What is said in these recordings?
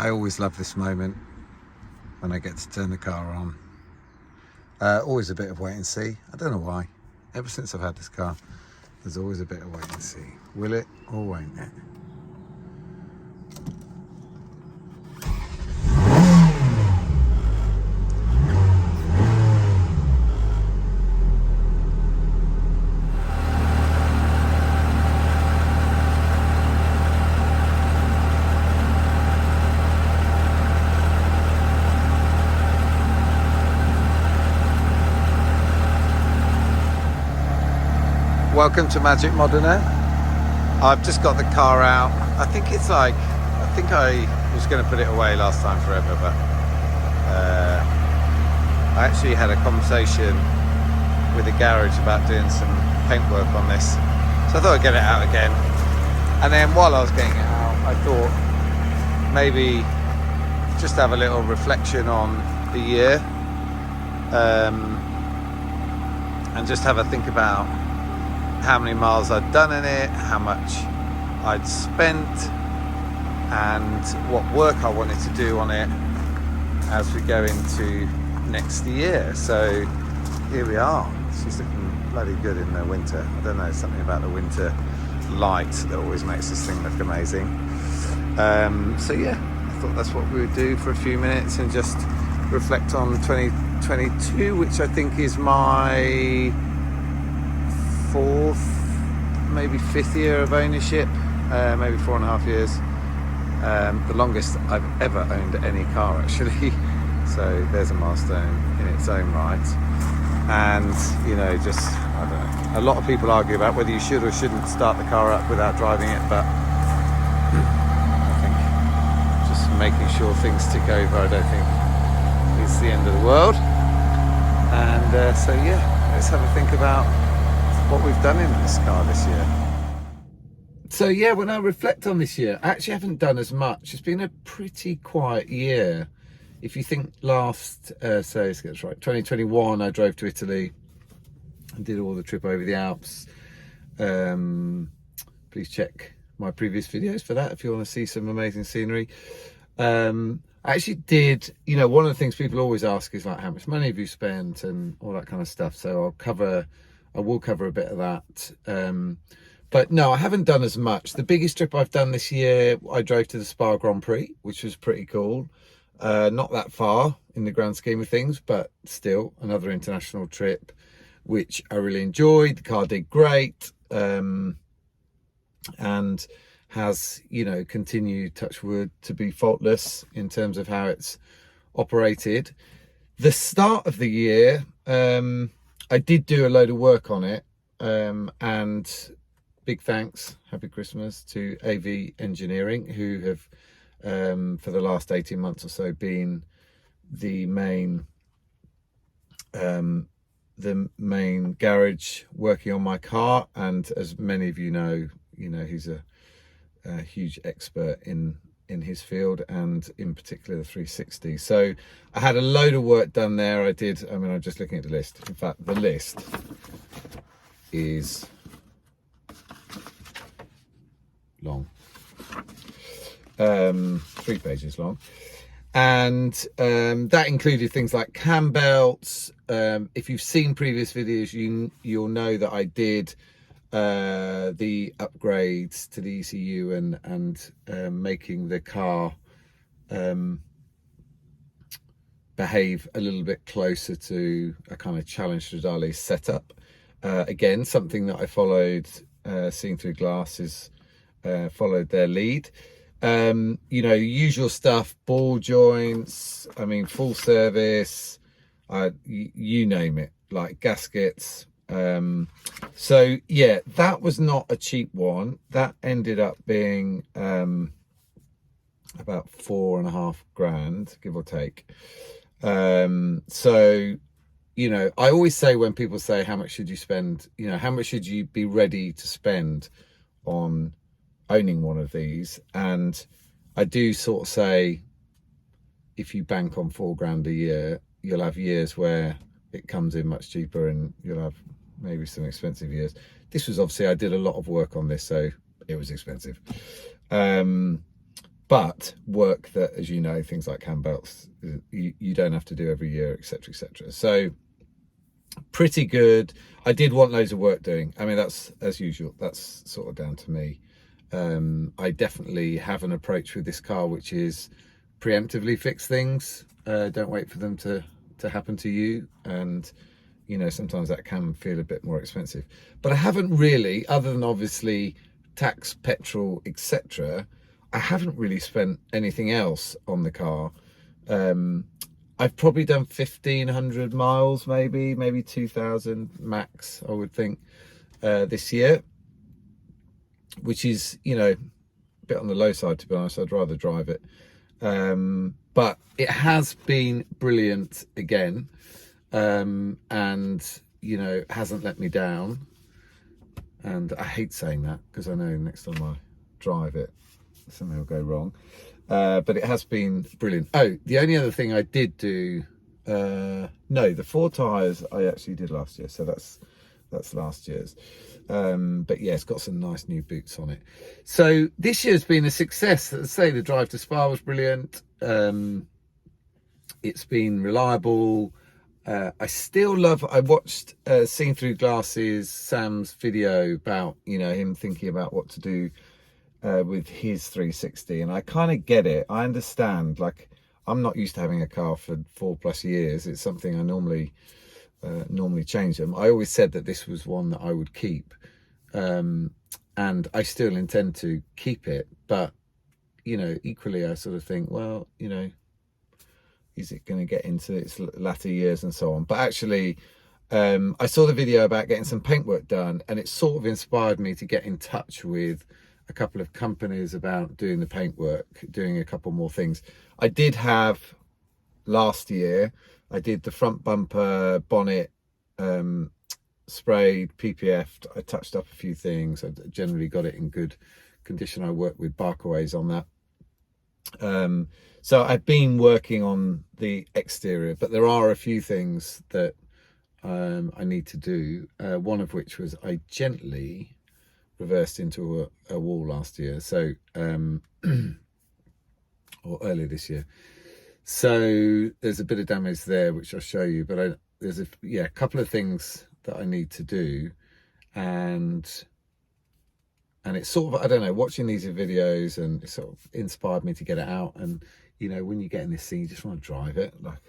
I always love this moment when I get to turn the car on. Always a bit of wait and see. I don't know why. Ever since I've had this car, there's always a bit of wait and see. Will it or won't it? Welcome to Magic Modena. I've just got the car out. I think I was going to put it away last time forever, but I actually had a conversation with the garage about doing some paintwork on this, so I thought I'd get it out again. And then while I was getting it out, I thought maybe just have a little reflection on the year, and just have a think about how many miles I'd done in it, how much I'd spent, and what work I wanted to do on it as we go into next year. So here we are. She's looking bloody good in the winter. I don't know, something about the winter light that always makes this thing look amazing. So yeah, I thought that's what we would do for a few minutes and just reflect on 2022, which I think is my fourth, maybe fifth year of ownership, maybe 4.5 years. The longest I've ever owned any car, actually. So there's a milestone in its own right. And I don't know, a lot of people argue about whether you should or shouldn't start the car up without driving it, but I think just making sure things tick over, I don't think is the end of the world. And so yeah, let's have a think about what we've done in this car this year. So yeah, when I reflect on this year, I actually haven't done as much. It's been a pretty quiet year. If you think last, let's get this right, 2021, I drove to Italy and did all the trip over the Alps. Please check my previous videos for that if you want to see some amazing scenery. I actually did, one of the things people always ask is like, how much money have you spent and all that kind of stuff. So I will cover a bit of that. But no, I haven't done as much. The biggest trip I've done this year, I drove to the Spa Grand Prix, which was pretty cool. Not that far in the grand scheme of things, but still another international trip, which I really enjoyed. The car did great, and has, continued, touch wood, to be faultless in terms of how it's operated. The start of the year, I did do a load of work on it, and big thanks, happy Christmas, to AV Engineering, who have for the last 18 months or so been the main garage working on my car. And as many of you know, he's a huge expert in his field, and in particular the 360. So I had a load of work done there. I'm just looking at the list. In fact, the list is long, 3 pages long, and that included things like cam belts. If you've seen previous videos, you'll know that I did the upgrades to the ECU and making the car behave a little bit closer to a kind of Challenge Stradale setup. Again, something that I followed, Seeing Through Glasses followed their lead. Usual stuff, ball joints, full service, you name it, like gaskets. So yeah, that was not a cheap one. That ended up being about 4.5 grand, give or take. So I always say, when people say how much should you spend, how much should you be ready to spend on owning one of these, and I do sort of say, if you bank on 4 grand a year, you'll have years where it comes in much cheaper, and you'll have maybe some expensive years. This was obviously, I did a lot of work on this, so it was expensive. but work that, as you know, things like handbelts, you don't have to do every year, etc., etc. So pretty good. I did want loads of work doing. I mean, that's as usual. That's sort of down to me. I definitely have an approach with this car, which is preemptively fix things. Don't wait for them to happen to you. And, you know, sometimes that can feel a bit more expensive. But I haven't really, other than obviously tax, petrol, etc., I haven't really spent anything else on the car. I've probably done 1,500 miles, maybe 2,000 max, I would think, this year, which is, you know, a bit on the low side, to be honest. I'd rather drive it. But it has been brilliant again, and, you know, hasn't let me down. And I hate saying that because I know next time I drive it, something will go wrong. But it has been brilliant. Oh, the only other thing I did do, no, the 4 tyres I actually did last year. So that's last year's. But yeah, it's got some nice new boots on it. So this year's been a success. Let's say the drive to Spa was brilliant. It's been reliable. I still love, I watched Seeing Through Glasses, Sam's video about, you know, him thinking about what to do with his 360, and I kind of get it. I understand, like, I'm not used to having a car for 4+ years. It's something I normally change them. I always said that this was one that I would keep, and I still intend to keep it, but, you know, equally I sort of think, well, you know, is it going to get into its latter years and so on? But actually, I saw the video about getting some paintwork done, and it sort of inspired me to get in touch with a couple of companies about doing the paintwork, doing a couple more things. I did have last year, I did the front bumper, bonnet, sprayed, PPF'd. I touched up a few things. I generally got it in good condition. I worked with Barkaways on that. So I've been working on the exterior, but there are a few things that I need to do. One of which was I gently reversed into a wall last year, so or earlier this year. So there's a bit of damage there, which I'll show you. But there's a couple of things that I need to do, and it's sort of, I don't know, watching these videos, and it sort of inspired me to get it out. And, you know, when you get in this thing, you just want to drive it. Like,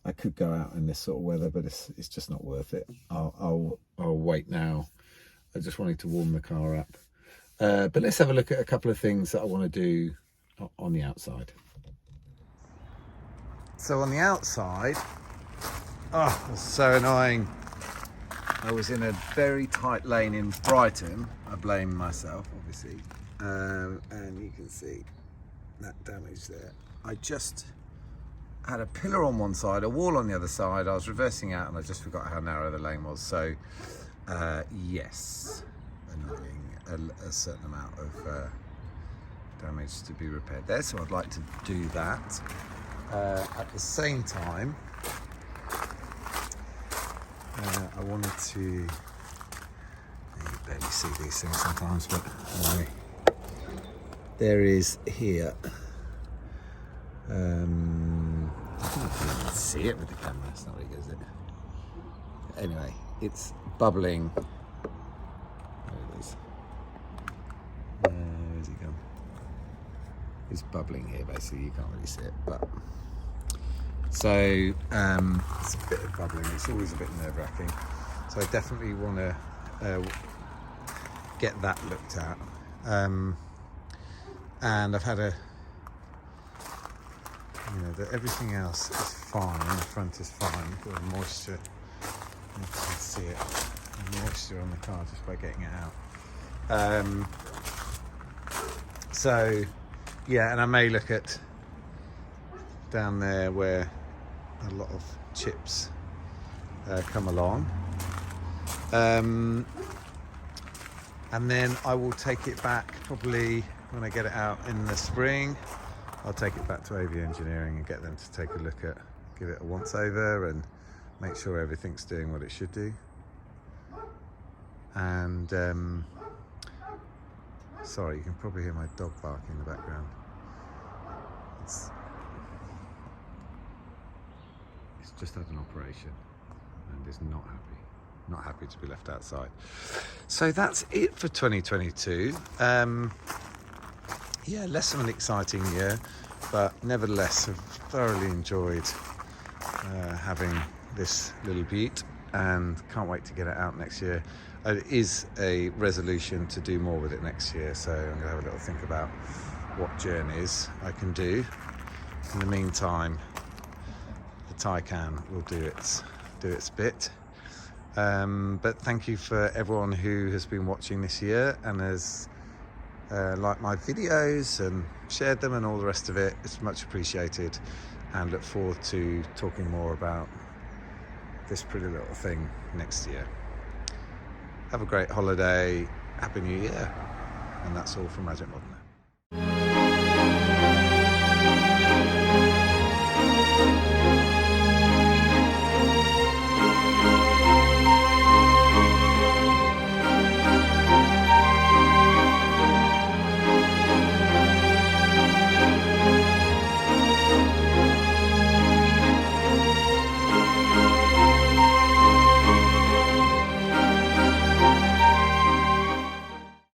I could go out in this sort of weather, but it's just not worth it. I'll wait now. I just wanted to warm the car up. But let's have a look at a couple of things that I want to do on the outside. So on the outside, oh, it was so annoying. I was in a very tight lane in Brighton. I blame myself, obviously. And you can see that damage there. I just had a pillar on one side, a wall on the other side. I was reversing out and I just forgot how narrow the lane was. So yes, annoying, a certain amount of damage to be repaired there. So I'd like to do that. At the same time, I wanted to, you barely see these things sometimes, but anyway, there is here, I don't know if you can see it with the camera, it's not very good, is it? Anyway, it's bubbling. There it is. Where's he gone? It's bubbling here, basically. You can't really see it, but so it's a bit of bubbling. It's always a bit nerve-wracking. So I definitely want to get that looked at. And I've had everything else is fine. The front is fine. Got the moisture. You can see it. The moisture on the car just by getting it out. So yeah, and I may look at down there where a lot of chips come along, and then I will take it back probably when I get it out in the spring. I'll take it back to AV Engineering and get them to take a look at, give it a once over and make sure everything's doing what it should do. And sorry, you can probably hear my dog barking in the background. it's just had an operation and is not happy to be left outside. So that's it for 2022. Yeah, less of an exciting year, but nevertheless I've thoroughly enjoyed having this little beaut, and can't wait to get it out next year. It is a resolution to do more with it next year, so I'm going to have a little think about what journeys I can do. In the meantime, the Taycan will do its bit. But thank you for everyone who has been watching this year and has liked my videos and shared them and all the rest of it. It's much appreciated, and look forward to talking more about this pretty little thing next year. Have a great holiday, Happy New Year, and that's all from Magic Modena.